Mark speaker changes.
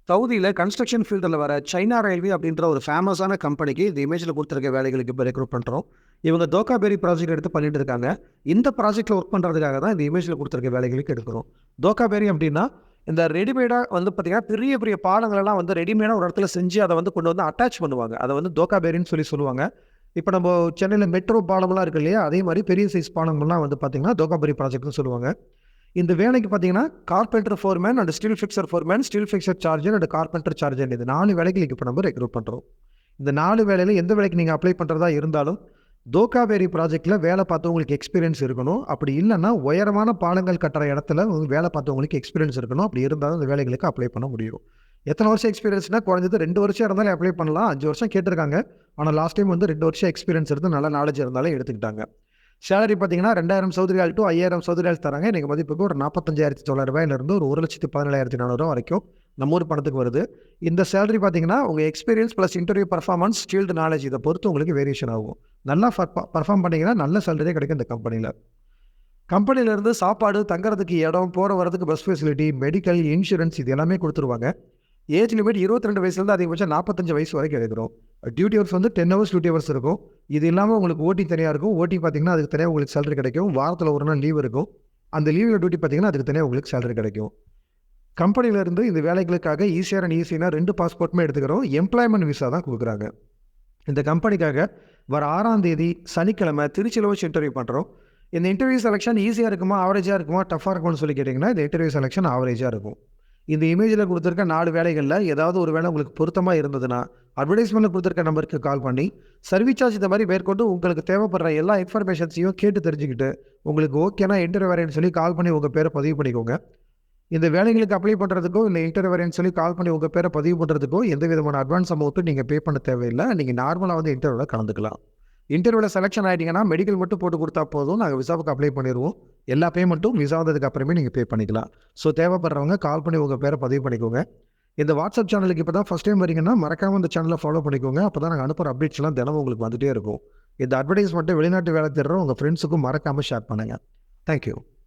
Speaker 1: சவுதியில கன்ஸ்ட்ரக்ஷன் ஃபீல்டில வர China railway அப்படின்ற ஒரு ஃபேமஸான கம்பெனிக்கு இந்த இமேஜ்ல குடுத்திருக்க வேலைகளுக்கு இப்ப ரெக்ரூட் பண்றோம். இவங்க தோக்காபேரி ப்ராஜெக்ட் எடுத்து பண்ணிட்டு இருக்காங்க. இந்த ப்ராஜெக்ட்ல ஒர்க் பண்றதுக்காக தான் இந்த இமேஜ்ல குடுத்திருக்க வேலைகளுக்கு எடுக்கிறோம். தோக்காபேரி அப்படின்னா, இந்த ரெடிமேடா வந்து பார்த்தீங்கன்னா, பெரிய பெரிய பாலங்கள் எல்லாம் வந்து ரெடிமேடா ஒரு இடத்துல செஞ்சு அத வந்து கொண்டு வந்து அட்டாச் பண்ணுவாங்க. அத வந்து தோக்காபேரின்னு சொல்லுவாங்க. இப்ப நம்ம சென்னையில மெட்ரோ பாலம்லாம் இருக்கு இல்லையா? அதே மாரி பெரிய சைஸ் பாலங்கள்லாம் வந்து பார்த்தீங்கன்னா, தோக்காபேரி ப்ராஜெக்ட்ன்னு சொல்லுவாங்க. இந்த வேலைக்கு பார்த்தீங்கன்னா, carpenter foreman and steel fixer foreman, steel fixer charger and carpenter charger இது 4 வேலைகளுக்கு இப்ப நம்ம ரெக்ரூட் பண்றோம். இந்த 4 வேலையில எந்த வேலைக்கு நீங்க அப்ளை பண்றதா இருந்தாலும், தோக்காபேரி ப்ராஜெக்ட்ல வேலை பார்த்தவங்களுக்கு எக்ஸ்பீரியன்ஸ் இருக்கணும். அப்படி இல்லன்னா, உயரமான பாலங்கள் கட்டுற இடத்துல வேலை பார்த்தவங்களுக்கு எக்ஸ்பீரியன்ஸ் இருக்கணும். அப்படி இருந்தா தான் இந்த வேலைகளுக்கு அப்ளை பண்ண முடியும். எத்தன வருஷம் எக்ஸ்பீரியன்ஸ்னா, குறைஞ்சது 2 வருஷம் இருந்தாலே அப்ளை பண்ணலாம். 5 வருஷம் கேட்டிருக்காங்க. ஆனா லாஸ்ட் டைம் வந்து 2 வருஷம் எக்ஸ்பீரியன்ஸ் இருந்து நல்ல நாலேட்ஜ் இருந்தாலே எடுத்துக்கிட்டாங்க. சேலரி பார்த்தீங்கன்னா, 2000 Saudi riyal to 5000 Saudi riyal தராங்க. இன்னைக்கு மதிப்புக்கு ஒரு ரூ. 45,900 ஒரு ரூ. 1,17,400 வரைக்கும் நம்ம ஊர் பணத்துக்கு வருது. இந்த சேலரி பார்த்தீங்கன்னா, உங்க experience plus interview performance, field knowledge இத பொறுத்து உங்களுக்கு வேரியேஷன் ஆகும். நல்லா பெர்ஃபார்ம் பண்ணீங்கன்னா, நல்ல சேலரியே கிடைக்கும் இந்த கம்பெனில. கம்பெனில இருந்து சாப்பாடு, தங்குறதுக்கு இடம், போற வரதுக்கு பஸ் ஃபெசிலிட்டி, மெடிக்கல், இன்சூரன்ஸ் இது எல்லாமே குடுத்துருவாங்க. ஏஜ் லிமிட் 22 வயசுலேருந்து அதிகபட்சம் 45 வயசு வரைக்கும் எடுக்கிறோம். டியூட்டி ஹவர்ஸ் வந்து 10 ஹவர்ஸ் டியூட்டி ஹவர்ஸ் இருக்கும். இது இல்லாம உங்களுக்கு ஓடி தனியா இருக்கும். ஓடி பார்த்தீங்கன்னா, அதுக்கு தனியா உங்களுக்கு சேலரி கிடைக்கும். வாரத்துல 1 நாள் லீவ் இருக்கும். அந்த லீவ்ல டியூட்டி பார்த்தீங்கன்னா, அதுக்கு தனியா உங்களுக்கு சேலரி கிடைக்கும். கம்பெனில இருந்து இந்த வேலைகளுக்காக ஈசிஆர் அண்ட் ஈசினா 2 பாஸ்போர்ட்டுமே எடுத்துக்கிறோம். எம்ப்ளாய்மென்ட் விசா தான் குடுக்குறாங்க. இந்த கம்பெனிக்காக வர 6ஆம் தேதி சனிக்கிழமை திருச்சியில வச்சு இன்டர்வியூ பண்றோம். இந்த இன்டர்வியூ செலக்ஷன் ஈஸியா இருக்குமா? ஆவரேஜா இருக்குமா? டஃப்பா இருக்குமான்னு சொல்லி கேட்டீங்கன்னா, இந்த இன்டர்வியூ செலக்ஷன் ஆவரேஜா இருக்கும். இந்த இமேஜ்ல குடுத்திருக்க 4 வேலைகள்ல ஏதாவது ஒரு வேலை உங்களுக்கு பொருத்தமா இருந்ததுன்னா, அட்வர்டைஸ்மென்ட்ல குடுத்திருக்க நம்பருக்கு கால் பண்ணி, சர்வீஸ் சார்ஜ் இந்த மாரி மேற்கொண்டு உங்களுக்கு தேவைப்படுற எல்லா இன்ஃபர்மேஷன்ஸையும் கேட்டு தெரிஞ்சுக்கிட்டு, உங்களுக்கு ஓகேனா இன்டர்வியூ வரேன்னு சொல்லி கால் பண்ணி உங்க பேர பதிவு பண்ணிக்கோங்க. இந்த வேலைகளுக்கு அப்ளை பண்றதுக்கோ, இல்ல இன்டர்வியூ வரேன்னு சொல்லி கால் பண்ணி உங்க பேர பதிவு பண்றதுக்கோ, எந்த விதமான அட்வான்ஸ் அமௌண்ட்டும் நீங்க பே பண்ண தேவையில்ல. நீங்க நார்மலா வந்து இன்டர்வியூல கலந்துக்கலாம். இன்டர்வியூல செலக்ஷன் ஆயிட்டீங்கன்னா, மெடிக்கல் மட்டும் போட்டு குடுத்தா போதும். நாங்க விசாவுக்கு அப்ளை பண்ணிருவோம். எல்லா பேமெண்ட்டும் விசா வந்ததுக்கு அப்புறமே நீங்க பே பண்ணிக்கலாம். ஸோ தேவைப்படுறவங்க கால் பண்ணி உங்க பேர பதிவு பண்ணிக்கோங்க. இந்த வாட்ஸ்அப் சேனலுக்கு இப்ப தான் ஃபர்ஸ்ட் டைம் வரீங்கன்னா, மறக்காம இந்த சேனல ஃபாலோ பண்ணிக்கோங்க. அப்பதான் நாங்க அனுப்புற அப்டேட்ஸ்லாம் தினமும் உங்களுக்கு வந்துட்டே இருக்கும். இந்த அட்வர்டைஸ்மென்ட்ட வெளிநாட்டு வேலை தேடுற உங்க ஃப்ரெண்ட்ஸுக்கும் மறக்காம ஷேர் பண்ணுங்க. Thank you.